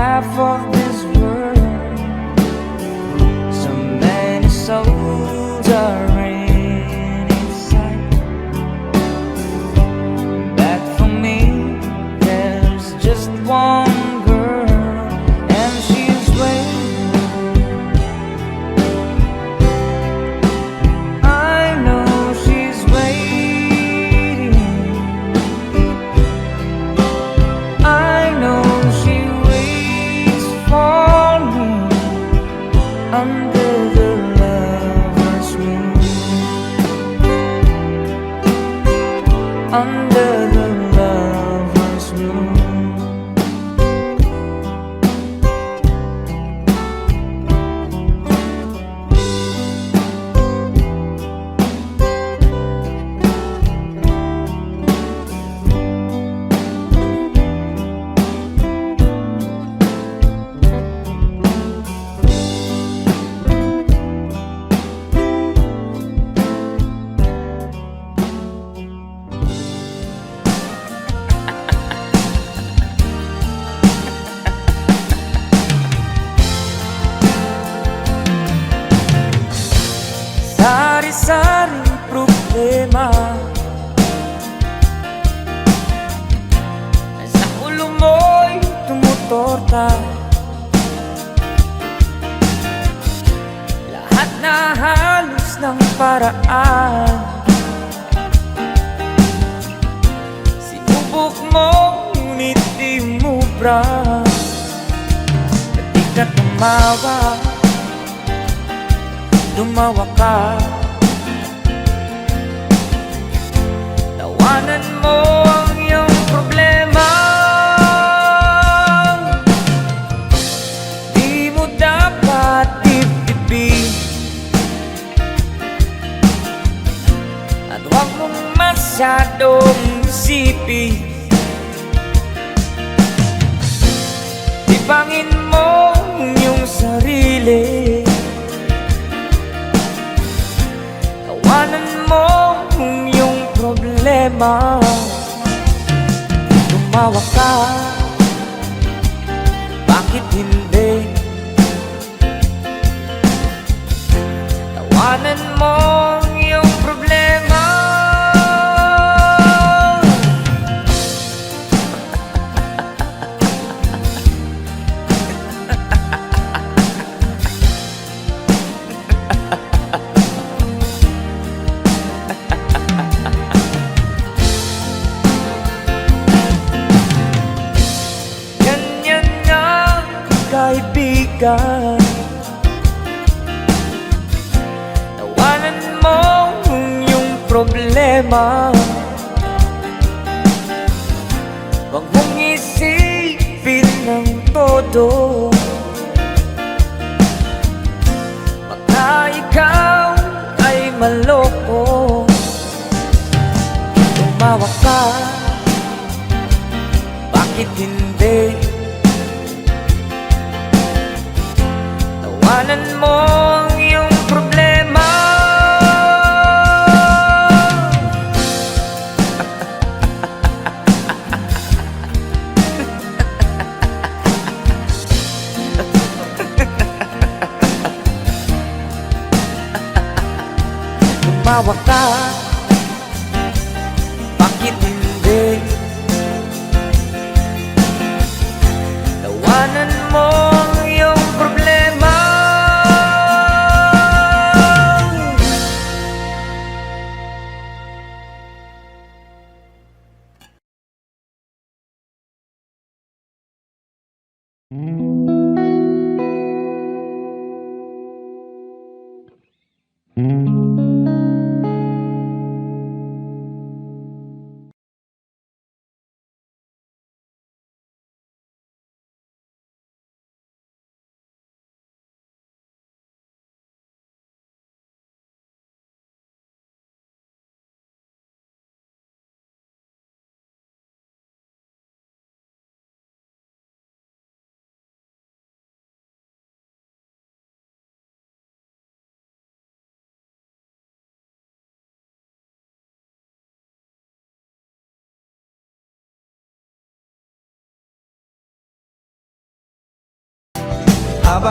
half of this world. So many souls are in its sight. But for me, there's just one girl, and she's waiting. I know she's waiting. I know she waits for me under the lover's moon. Under the lover's moon. Sari-saring problema sa ulo mo'y tumutorta. Lahat na halos ng paraan sinubok mo, ngunit di mo bra. Di ka tumawa, dumawa ka. Tawanan mo ang iyong problema. Di mo dapat tip-tipin, at huwag mong masyadong isipin. Ibangin mo ang iyong sarili. Tawanan mo ang iyong problema. Tumawa ka, bakit hindi? Tawanan mo ang iyong problema. Ganyan nga, kaibigan. Tawanan mo ang iyong problema. Huwag mong isipin ng todo, baka ikaw ay maloko. Tumawa ka, bakit hindi? Tawanan mo ang iyong problema. Tumawa ka, bakit hindi? Tawanan mo ang iyong problema.